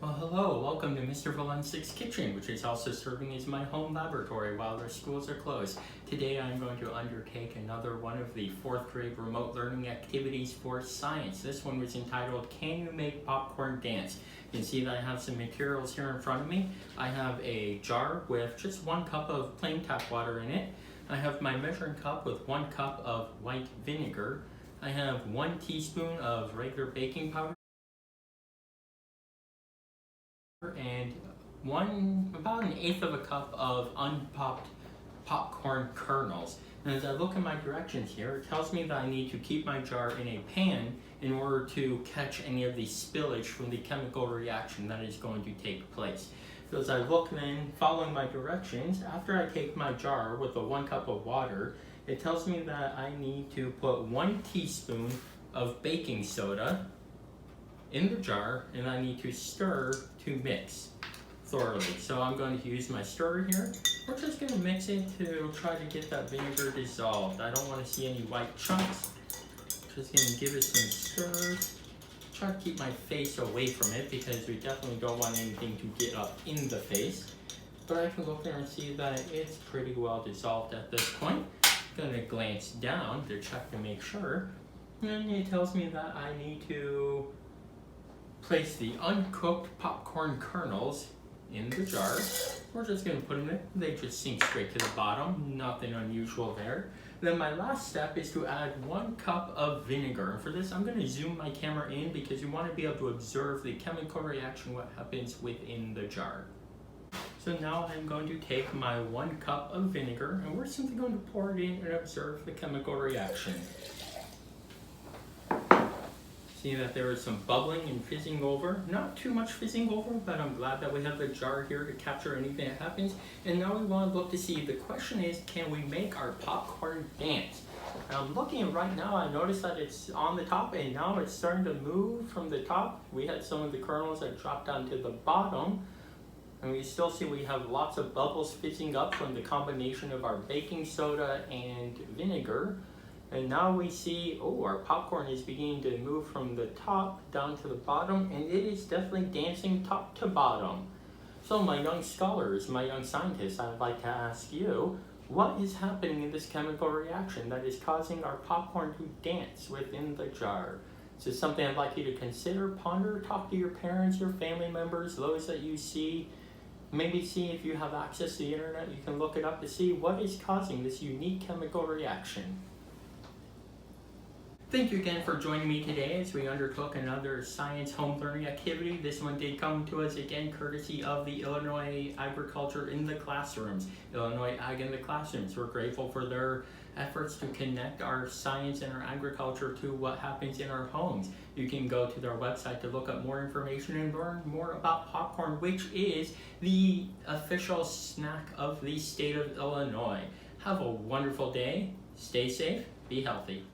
Well, hello, welcome to Mr. Valensik's Kitchen, which is also serving as my home laboratory while their schools are closed. Today I'm going to undertake another one of the 4th grade remote learning activities for science. This one was entitled, Can You Make Popcorn Dance? You can see that I have some materials here in front of me. I have a jar with just 1 cup of plain tap water in it. I have my measuring cup with 1 cup of white vinegar. I have 1 teaspoon of regular baking powder and about an eighth of a cup of unpopped popcorn kernels. And as I look at my directions here, it tells me that I need to keep my jar in a pan in order to catch any of the spillage from the chemical reaction that is going to take place. So as I look then, following my directions, after I take my jar with the 1 cup of water, it tells me that I need to put 1 teaspoon of baking soda in the jar, and I need to stir to mix thoroughly. So I'm going to use my stirrer here. We're just going to mix it to try to get that vinegar dissolved. I don't want to see any white chunks. Just going to give it some stirs. Try to keep my face away from it because we definitely don't want anything to get up in the face. But I can look there and see that it's pretty well dissolved at this point. I'm going to glance down to check to make sure. And it tells me that I need to place the uncooked popcorn kernels in the jar. We're just going to put them in. They just sink straight to the bottom. Nothing unusual there. Then my last step is to add 1 cup of vinegar. And for this, I'm going to zoom my camera in because you want to be able to observe the chemical reaction, what happens within the jar. So now I'm going to take my 1 cup of vinegar and we're simply going to pour it in and observe the chemical reaction. See that there is some bubbling and fizzing over. Not too much fizzing over, but I'm glad that we have the jar here to capture anything that happens. And now we want to look to see, the question is, can we make our popcorn dance? And I'm looking right now, I noticed that it's on the top and now it's starting to move from the top. We had some of the kernels that dropped down to the bottom. And we still see we have lots of bubbles fizzing up from the combination of our baking soda and vinegar. And now we see, our popcorn is beginning to move from the top down to the bottom, and it is definitely dancing top to bottom. So my young scholars, my young scientists, I'd like to ask you, what is happening in this chemical reaction that is causing our popcorn to dance within the jar? This is something I'd like you to consider, ponder, talk to your parents, your family members, those that you see. Maybe see if you have access to the internet, you can look it up to see what is causing this unique chemical reaction. Thank you again for joining me today as we undertook another science home learning activity. This one did come to us again courtesy of the Illinois Agriculture in the Classrooms, Illinois Ag in the Classrooms. We're grateful for their efforts to connect our science and our agriculture to what happens in our homes. You can go to their website to look up more information and learn more about popcorn, which is the official snack of the state of Illinois. Have a wonderful day, stay safe, be healthy.